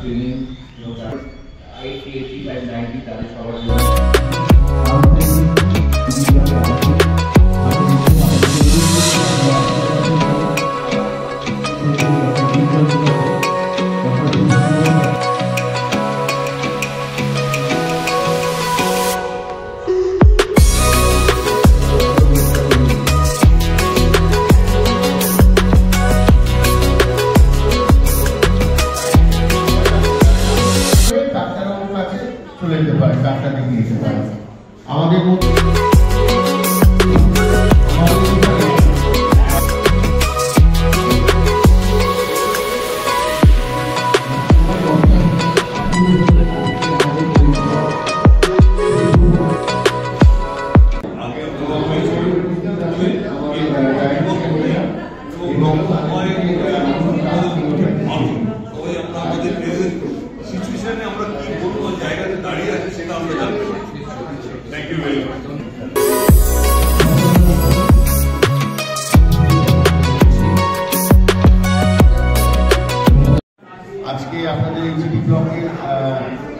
training, 80 and 90 that is our Thank you very much. আজকে আপনাদের GD ব্লকে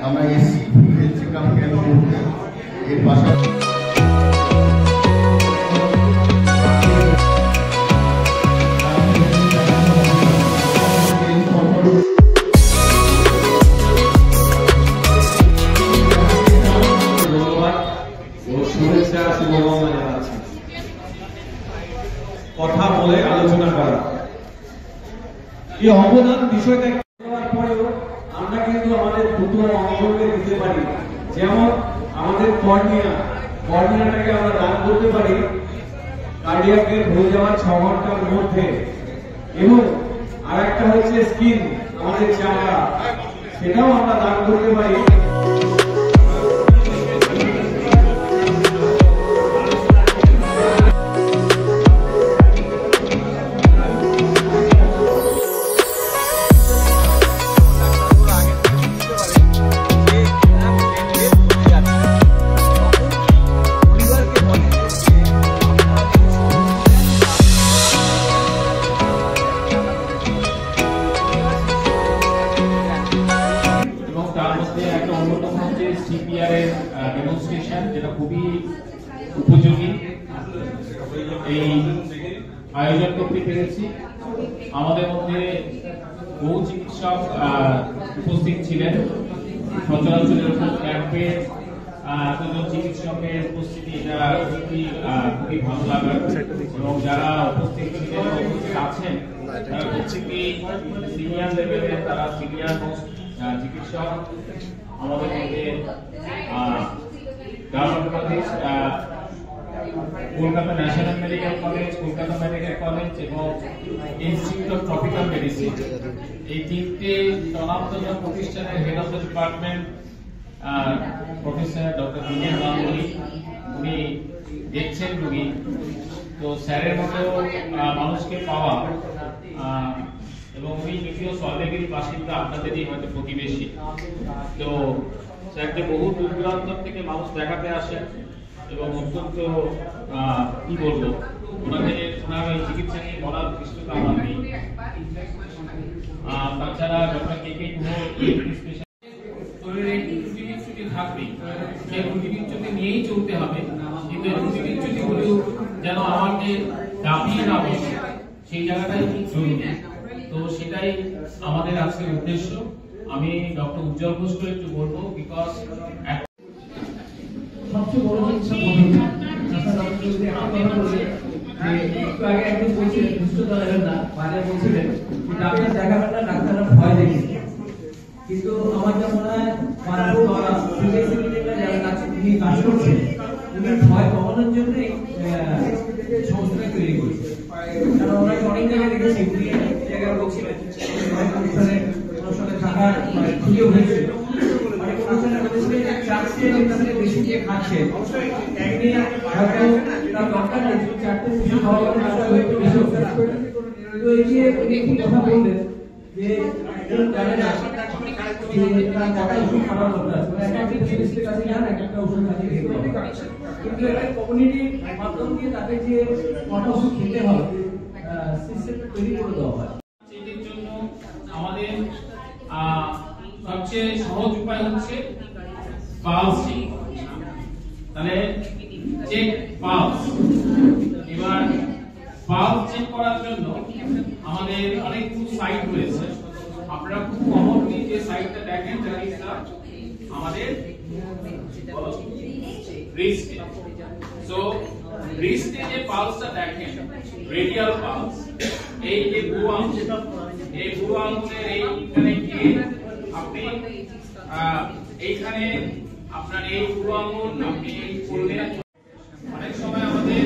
আমরা এসি হেলথ চেকআপ ক্যাম্প করতে এর পাশাপাশি কথা বলে আলোচনা করা এই অবদান বিষয়টা করার পরেও আমরা কিন্তু আমাদের দুটো অঙ্গকে দিতে পারি, যেমন আমাদের কর্নিয়াটাকে আমরা দান করতে পারি কার্ডিয়াকের হয়ে যাওয়ার 6 ঘন্টার মধ্যে, এবং আরেকটা হচ্ছে স্কিন, আমাদের চামড়া, সেটাও আমরা দান করতে পারি। ডেমনস্ট্রেশন যেটা খুবই উপযোগী, এই আয়োজন করতে পেরেছি। আমাদের মধ্যে বহু চিকিৎসক উপস্থিত ছিলেন। সচরাচরের উপর ক্যাম্পে এতজন চিকিৎসকের উপস্থিতি এটা খুবই ভালো লাগার, এবং যারা উপস্থিত ছিলেন উপস্থিত আছেন তারা প্রত্যেকেই সিনিয়র লেভেলের, তারা সিনিয়র মোস্ট চিকিৎসক। আমাদের মধ্যে government college, Kolkata national medical college, Kolkata medical college এবং ইনস্টিটিউট অফ ট্রপিক্যাল মেডিসিন, এই তিনটে স্বনামধন্য প্রতিষ্ঠানের head of the department professor doctor Bijoy Ganguly, উনি দেখছেন রোগী। তো স্যারের মতো মানুষকে পাওয়া, এবং উনি যদিও সল্লেগিরি বাসিন্দা, আপনাদেরই হয়তো প্রতিবেশী। তো স্যারকে বহু দূর দূরান্ত থেকে মানুষ দেখাতে আসেন, এবং অত্যন্ত কি বলবো, ওনার এই চিকিৎসা নিয়ে বলার দৃষ্টতা আমার নেই। তাছাড়া ডক্টর কে কে শরীরে ত্রুটি বিচ্যুতি থাকবে, সেই ত্রুটি বিচ্যুতি নিয়েই চলতে হবে, কিন্তু এই ত্রুটি বিচ্যুতিগুলো যেন আমাকে দাবিয়ে না বসে, সেই জায়গাটাই জরুরি। তো সেটাই আমাদের আজকের উদ্দেশ্য। আমি ডক্টর উজ্জ্বল ঘোষকে একটু বলবো, বিকজ সবচেয়ে বড় চিকিৎসা পদ্ধতি একটু আগে একদিন বলছিলেন, সুস্থতা নেবেন না, বাইরে বলছিলেন ডাক্তার দেখাবেন না, ডাক্তাররা ভয় দেখে। কিন্তু আমার যা মনে হয় তিনি কাজ করছেন, উনি ভয় কমানোর জন্যই সংস্থাটা তৈরি করছে। কারণ ওনাকে অনেক জায়গায় দেখেছি, উনি জায়গায় বলছিলেন অনুষ্ঠানে ওনার সঙ্গে থাকার খুঁজেও হয়েছিল। অনেক অনুষ্ঠানে বলেছিলেন যে চারটে লোকের বেশি দিয়ে খাচ্ছে, তিনি হয়তো তার দরকার নেই, চারটে বেশি খাওয়া হয়তো বেশি অভ্যাস করে। তো এই যে উনি একটি কথা বললেন যে জানে না তার কটা ওষুধ খাওয়া দরকার, একটা স্পেশালিস্টের কাছে যান, একটা ওষুধ খাতে খেতে হবে। কিন্তু একটা কমিউনিটির মাধ্যম দিয়ে তাকে যে কটা ওষুধ খেতে হবে সিস্টেমটা তৈরি করে দেওয়া হয়। এর জন্য আমাদের সবচেয়ে সহজ উপায় হচ্ছে পালস চেক। তাহলে চেক পালস। এবার পালস চেক করার জন্য আমাদের অনেকগুলো সাইট রয়েছে। আপনারা খুব কমনলি যে সাইটটা দেখেন আমাদের রিস্টে। সো রিস্টে যে পালসটা দেখেন, রেডিয়াল পালস, এই যে বুড়ো আঙুল, এই বুড়ো আঙুলের এইখানে গিয়ে আপনি এইখানে আপনার এই বুড়ো আঙুল আপনি করলে অনেক সময় আমাদের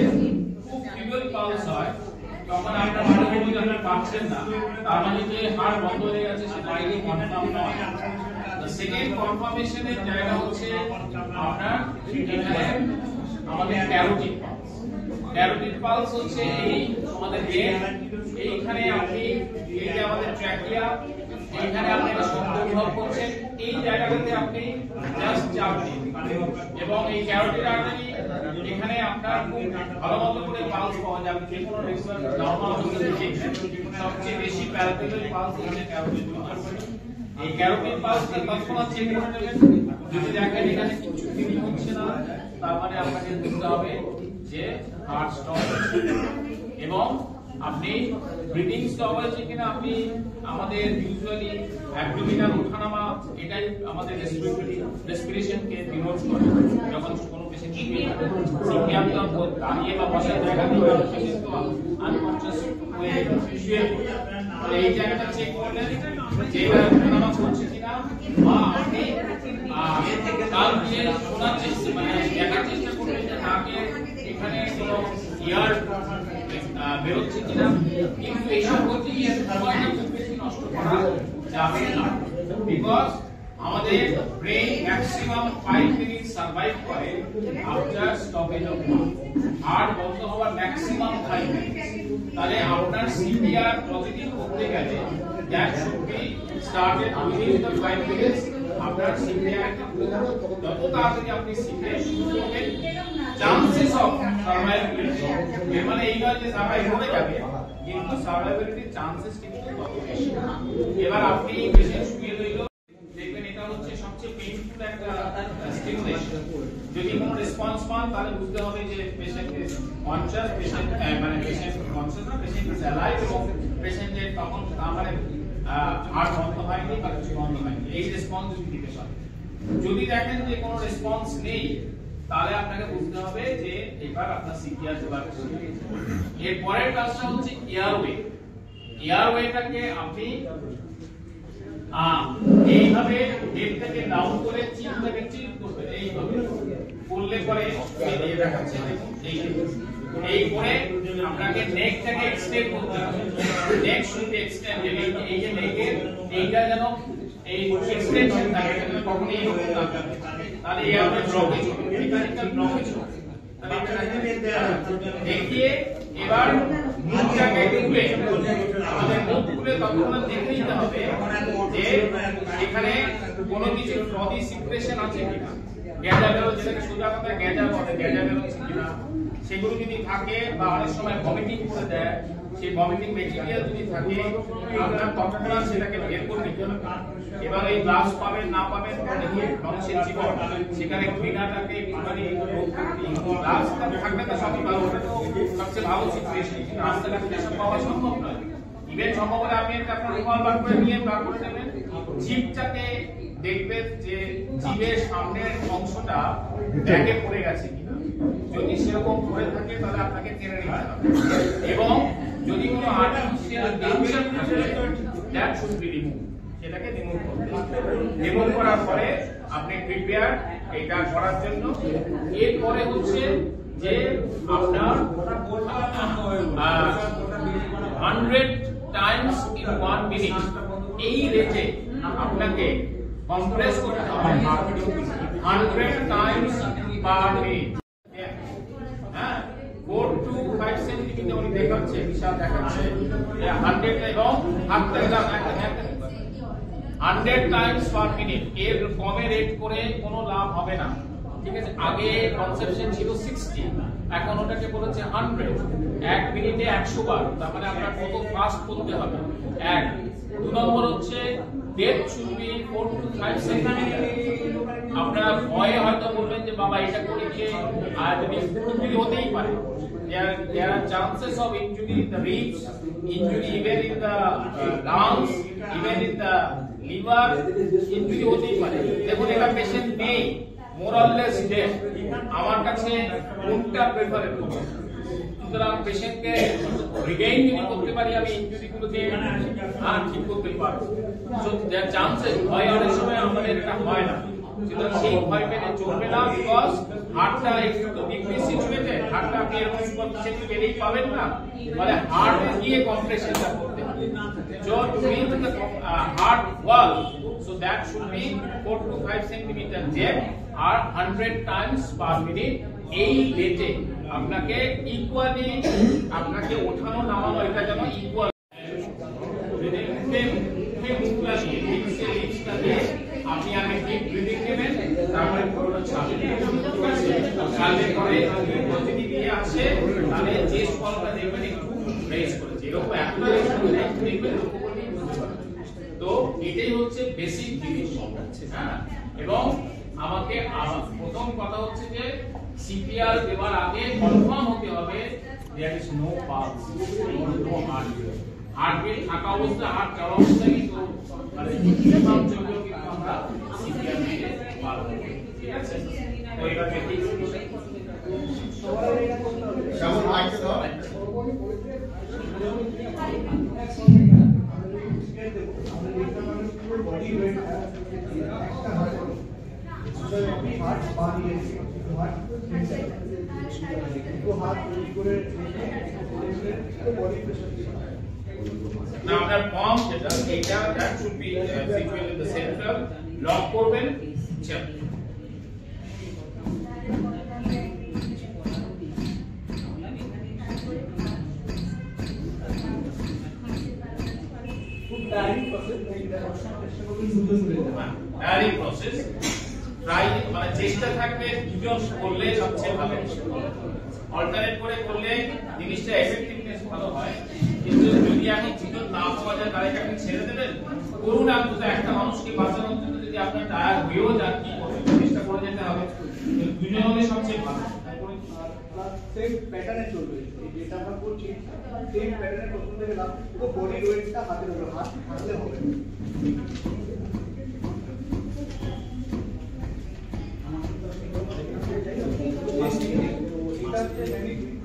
খুব ফিবল পালস হয়, তখন আপনার মনে হবে যে আপনার পাচ্ছেন না, তার মানে যে হাড় বন্ধ হয়ে গেছে সেটা আগে কনফার্ম নয়। সেকেন্ড কনফার্মেশনের জায়গা হচ্ছে আপনার এখানে আমাদের ক্যারোটিড পালস। ক্যারোটিড পালস হচ্ছে এই আমাদের ব্রেন, এইখানে আপনি এই যে আমাদের ট্র্যাকিয়া, এইখানে আপনি একটা শব্দ অনুভব করছেন, এই জায়গাটাতে আপনি জাস্ট চাপ দিন, এবং এই ক্যারোটিড আর্টারি এখানে আপনার খুব ভালো মতো করে পালস পাওয়া যাবে। যে কোনো রেগুলার নরমাল অবস্থায় দেখবেন সবচেয়ে বেশি প্যারাপিটাল পালস হচ্ছে ক্যারোটিড পালস। এই ক্যারোটিড পালসটা তৎক্ষণাৎ চেক করে নেবেন। যদি দেখেন এখানে কিছু ফিল হচ্ছে না, তার মানে আপনাকে বুঝতে হবে যে হার্ট স্টপ হচ্ছে, এবং আপনি ব্রিদিং স্টপ হয়েছে কিনা আপনি আমাদের ইউজুয়ালি অ্যাবডোমিনাল ওঠানামা, এটাই আমাদের রেসপিরেশনকে ডিনোট করে। যখন কোনো পেশেন্ট সিপিআর দাঁড়িয়ে বা বসার জায়গা নেই, পেশেন্ট তো আনকনসিয়াস হয়ে শুয়ে পড়ে, এই জায়গাটা চেক করলে যে ওঠানামা করছে কিনা, বা আপনি কাল দিয়ে শোনার চেষ্টা মানে দেখার চেষ্টা করবেন যে নাকে এখানে কোনো ইয়ার বেরোচ্ছে কিনা। কিন্তু এইসব হচ্ছে সময়টা খুব বেশি নষ্ট করা যাবে না, বিকজ আমাদের ব্রেন ম্যাক্সিমাম 5 মিনিট সার্ভাইভ করে আফটার স্টপেজ অফ হার্ট বন্ধ হওয়ার ম্যাক্সিমাম 5 মিনিট। তাহলে আপনার সিপিআর প্রতিদিন করতে গেলে that should B started within the 5 minutes. আপনার সিপিআর যত তাড়াতাড়ি আপনি সিপিআর শুরু করবেন, চান্সেস অফ সার্ভাইভেবিলিটি, এর মানে এই নয় যে সার্ভাইভ হয়ে যাবে, কিন্তু সার্ভাইভেবিলিটির চান্সেস কিন্তু তত বেশি। এবার আপনি পেশেন্ট শুয়ে রইল, দেখবেন এটা হচ্ছে সবচেয়ে পেইনফুল একটা স্টিমুলেশন। যদি কোনো রেসপন্স পান তাহলে বুঝতে হবে যে পেশেন্ট ইজ কনশাস, পেশেন্ট মানে পেশেন্ট কনশাস না, পেশেন্ট ইজ অ্যালাইভ, এবং পেশেন্টের তখন মানে হার্ট বন্ধ হয়নি বা কিছু বন্ধ হয়নি, এই রেসপন্স যদি দিতে পারে। যদি দেখেন যে কোনো রেসপন্স নেই, তাহলে আপনাকে বুঝতে হবে যে এবার আপনার সিপিআর দেওয়ার। এর পরের কাজটা হচ্ছে এয়ারওয়ে। এয়ারওয়েটাকে আপনি এইভাবে হেড থেকে ডাউন করে চিপটাকে চিপ করবেন, এইভাবে করলে পরে এই দেখাচ্ছে এই করে আপনাকে নেকটাকে এক্সটেন্ড করতে হবে। নেক শুড এক্সটেন্ড, এই যে নেকের এইটা যেন এই এক্সটেনশন থাকে, এটা কখনো এই হবে না, তাহলে এয়ারওয়ে ব্লকেজ হবে, মেকানিক্যাল ব্লকেজ হবে। দেখিয়ে এবার মুখটাকে খুলে, আমাদের মুখ খুলে তৎক্ষণাৎ দেখে নিতে হবে যে এখানে কোনো কিছু ফ্লদি সিক্রেশন আছে কিনা, গ্যাজা বেরো, যেটাকে সোজা কথা গ্যাজা বলে, গ্যাজা বেরোচ্ছে কিনা, সেগুলো যদি থাকে বা অনেক সময় ভমিটিং করে দেয়, সেই ভমিটিং ম্যাটেরিয়াল যদি থাকে আপনার তৎক্ষণাৎ সেটাকে বের করে নিতে হবে। এবার এই গ্লাস পাবেন না পাবেন দেখিয়ে মানুষের জীবন, সেখানে ঘৃণাটাকে একটুখানি গ্লাস থাকবে তো সবই ভালো, ওটা তো সবচেয়ে ভালো সিচুয়েশন, কিন্তু রাস্তাঘাটে এসব পাওয়া সম্ভব নয়। ইভেন সম্ভব হলে আপনি একটা আপনার রুমাল বার করে নিয়ে বার করে নেবেন, জিভটাকে দেখবেন যে জিভের সামনের অংশটা ব্যাগে পড়ে গেছে কিনা, যদি সেরকম পড়ে থাকে তাহলে আপনাকে টেনে নিতে হবে। এবং যদি কোনো আর্টিফিশিয়াল টেনশন থাকে দ্যাট শুড বি রিমুভ, সেটাকে রিমুভ করতে হবে। রিমুভ করার পরে আপনি প্রিপেয়ার এটা করার জন্য। এরপরে হচ্ছে যে আপনার 100 টাইমস ইন 1 মিনিট এই রেটে আপনাকে কম্প্রেস করতে হবে 100 টাইমস পার মিনিট। হ্যাঁ, 4 to 5 সেন্টিমিটার উনি দেখাচ্ছে, বিশাল দেখাচ্ছে 100 এবং হাতটা দাও 100 টাইমস পার মিনিট। এর কমে রেট করে কোনো লাভ হবে না, ঠিক আছে। আগে কনসেপশন ছিল 60, এখন ওটাকে বলেছে 100। 1 মিনিটে 100 বার, তার মানে আপনার কত ফাস্ট করতে হবে। 1 2 নম্বর হচ্ছে death should be 4 to 5 centimetre. আপনারা ভয়ে হয়তো বলবেন যে বাবা এটা করে গিয়ে আর যদি হতেই পারে, there are chances of injury in the ribs, injury even in the lungs, even in the liver, injury হতেই পারে। দেখুন এটা পেশেন্ট নেই, more or less dead, আমার কাছে কোনটা প্রেফারেবল হবে? সুতরাং পেশেন্টকে রিগেইন যদি করতে পারি আমি ইনজুরিগুলোকে ঠিক করতে পারবো। সো দেয়ার চান্সেস, ভয় অনেক সময় আমাদের এটা হয় না, সুতরাং সেই ভয় পেলে চলবে না। বিকজ হার্টটা একটু ডিক্রিজ সিচুয়েটেড, হার্টটা আপনি এরকম সেটু গেলেই পাবেন না, মানে হার্টে গিয়ে কম্প্রেশনটা করতে হবে। So to reach the heart wall, so that should be 4 to 5 centimetre depth আর 100 টাইমস পার মিনিট। এই রেটে আপনাকে ইকুয়ালি আপনাকে ওঠানো নামানো এটা যেন ইকুয়াল। আপনি আগে ডিপ ব্রিদিং নেবেন, তারপরে পুরোটা ছাড়বেন, ছাড়লে পরে যদি দিয়ে আসে তাহলে যে স্কলটা দেখবেন একটু রেজ করেছে, এরকম একটু রেজ করে দেখবেন লক্ষ্য করলেই বুঝতে পারবেন। তো এটাই হচ্ছে বেসিক জিনিস। হ্যাঁ, এবং আমাকে প্রথম কথা হচ্ছে যে সিপিআর দেওয়ার আগে কনফার্ম হতে হবে there is no pulse, no heartbeat. Heartbeat থাকা অবস্থায়, হার্ট চলা অবস্থায় কিন্তু মানে মিনিমাম চলবে, কিন্তু আমরা সিপিআর দিতে পারবো, ঠিক আছে। তো এবার বেসিক কেমন লাগছে দাও? Now আপনার palm যেটা এটা that should be situated in the central, lock করবেন, চেক। ডায়ারিং প্রসেস ট্রাই, মানে চেষ্টা থাকবে দুজন করলে সবচেয়ে ভালো, অল্টারনেট করে করলে জিনিসটা এফেক্টিভনেস ভালো হয়। কিন্তু যদি আপনি দুজন না পাওয়া যায় তাহলে আপনি ছেড়ে দেবেন, করুন। অন্তত একটা মানুষকে বাঁচানোর জন্য যদি আপনার টায়ার হয়েও যান, কি করবেন? চেষ্টা করে যেতে হবে। দুইজন হলে সবচেয়ে ভালো। সেম প্যাটার্নে চলবে, এই যেটা আমরা করছি সেম প্যাটার্নে প্রথম থেকে লাস্ট পুরো বডি ওয়েটটা হাতের উপর, হাত হাতে হবে।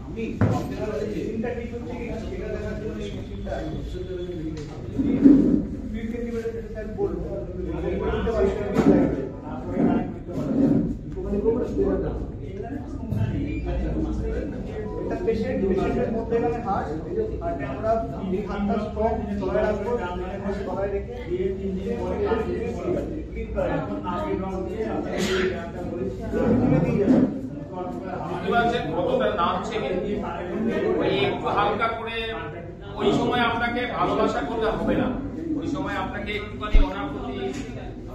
আমি আপনারা মেশিনটা ঠিক হচ্ছে কি সেটা দেখার জন্য এই মেশিনটা ফিট সেন্টিমিটার স্যার বলবো এটা পেশেন্টের মধ্যে এখানে হার্টে আমরা এই হাতটা স্ট্রং তলায় রাখবো, তলায় রেখে কতটা নামছে ওই একটু হালকা করে, ওই সময় আপনাকে ভালোবাসা করলে হবে না, ওই সময় আপনাকে একটুখানি ওনার প্রতি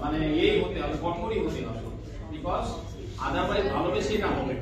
মানে এই হতে হবে, কঠোরই হতে হবে, বিকজ আদারওয়াইজ ভালোবেসে না হবে।